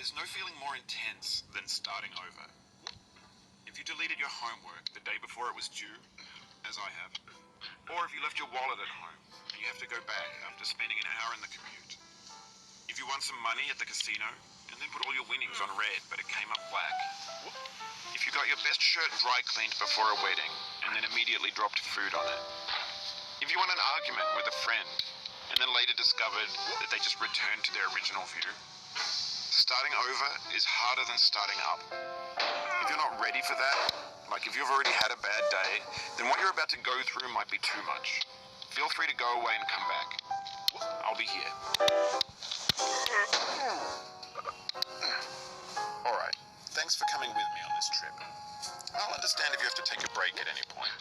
There's no feeling more intense than starting over. If you deleted your homework the day before it was due, as I have, or if you left your wallet at home and you have to go back after spending an hour in the commute. If you won some money at the casino and then put all your winnings on red but it came up black. If you got your best shirt dry cleaned before a wedding and then immediately dropped food on it. If you won an argument with a friend and then later discovered that they just returned to their original view. Starting over is harder than starting up. If you're not ready for that, like if you've already had a bad day, then what you're about to go through might be too much. Feel free to go away and come back. I'll be here. Alright, thanks for coming with me on this trip. I'll understand if you have to take a break at any point.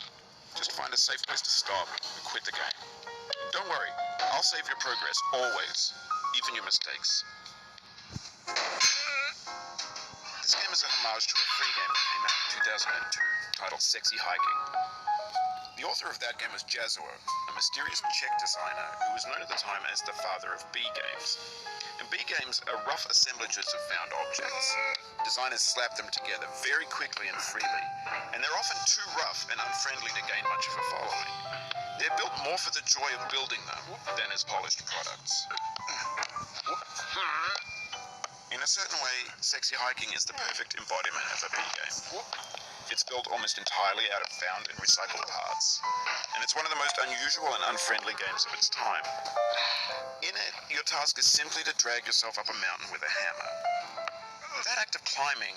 Just find a safe place to stop and quit the game. Don't worry, I'll save your progress, always, even your mistakes. This game is a homage to a free game that came out in 2002, titled Sexy Hiking. The author of that game was Jazzuo, a mysterious Czech designer who was known at the time as the father of B-games. And B-games are rough assemblages of found objects. Designers slap them together very quickly and freely, and they're often too rough and unfriendly to gain much of a following. They're built more for the joy of building them than as polished products. In a certain way, Sexy Hiking is the perfect embodiment of a B-game. It's built almost entirely out of found and recycled parts, and it's one of the most unusual and unfriendly games of its time. In it, your task is simply to drag yourself up a mountain with a hammer. That act of climbing,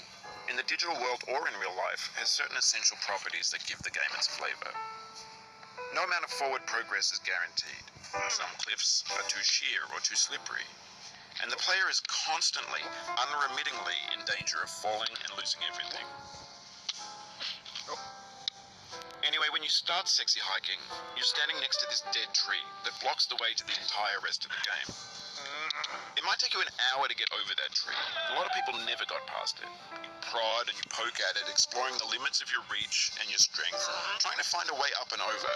in the digital world or in real life, has certain essential properties that give the game its flavor. No amount of forward progress is guaranteed. Some cliffs are too sheer or too slippery, and the player is constantly, unremittingly in danger of falling and losing everything. Anyway, when you start Sexy Hiking, you're standing next to this dead tree that blocks the way to the entire rest of the game. It might take you an hour to get over that tree. A lot of people never got past it. You prod and you poke at it, exploring the limits of your reach and your strength, trying to find a way up and over.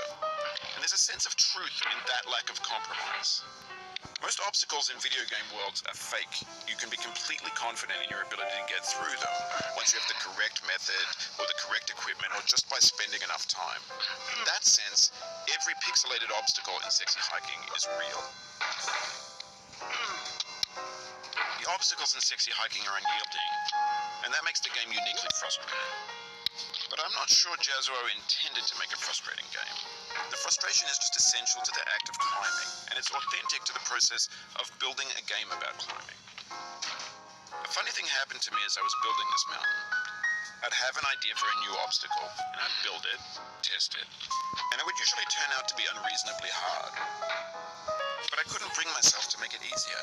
And there's a sense of truth in that lack of compromise. Most obstacles in video game worlds are fake. You can be completely confident in your ability to get through them once you have the correct method or the correct equipment or just by spending enough time. In that sense, every pixelated obstacle in Sexy Hiking is real. The obstacles in Sexy Hiking are unyielding, and that makes the game uniquely frustrating. But I'm not sure Jazzuo intended to make a frustrating game. The frustration is just essential to the act of climbing, and it's authentic to the process of building a game about climbing. A funny thing happened to me as I was building this mountain. I'd have an idea for a new obstacle, and I'd build it, test it, and it would usually turn out to be unreasonably hard. But I couldn't bring myself to make it easier.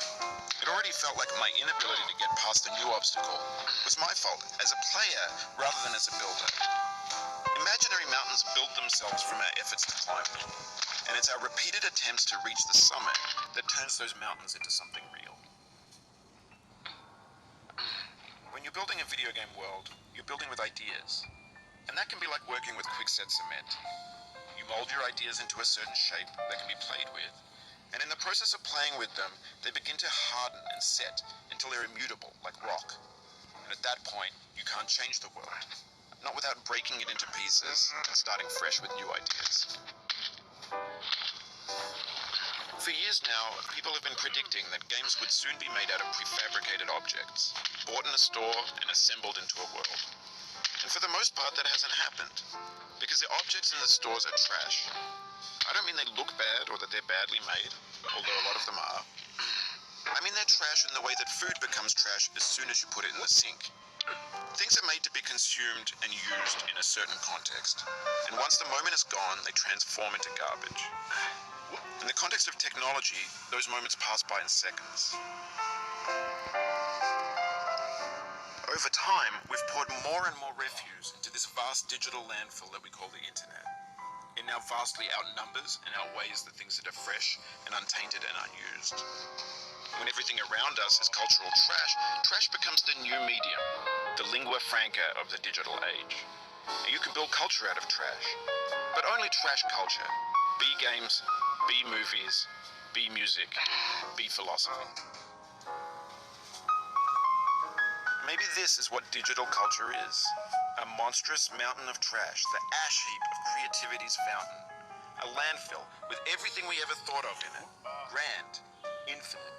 It already felt like my inability to get past a new obstacle was my fault as a player rather than as a builder. Imaginary mountains build themselves from our efforts to climb them, and it's our repeated attempts to reach the summit that turns those mountains into something real. When you're building a video game world, you're building with ideas, and that can be like working with quickset cement. You mold your ideas into a certain shape that can be played with, and in the process of playing with them, they begin to harden and set until they're immutable, like rock. And at that point, you can't change the world. Not without breaking it into pieces and starting fresh with new ideas. For years now, people have been predicting that games would soon be made out of prefabricated objects, bought in a store and assembled into a world. And for the most part, that hasn't happened, because the objects in the stores are trash. I don't mean they look bad or that they're badly made, although a lot of them are. I mean they're trash in the way that food becomes trash as soon as you put it in the sink. Things are made to be consumed and used in a certain context, and once the moment is gone, they transform into garbage. In the context of technology, those moments pass by in seconds. Over time, we've poured more and more refuse into this vast digital landfill that we call the internet. It now vastly outnumbers and outweighs the things that are fresh and untainted and unused. When everything around us is cultural trash, trash becomes the new medium, the lingua franca of the digital age. And you can build culture out of trash, but only trash culture. B games, B movies, B music, B philosophy. Maybe this is what digital culture is. A monstrous mountain of trash, the ash heap of creativity's fountain. A landfill with everything we ever thought of in it. Grand, infinite.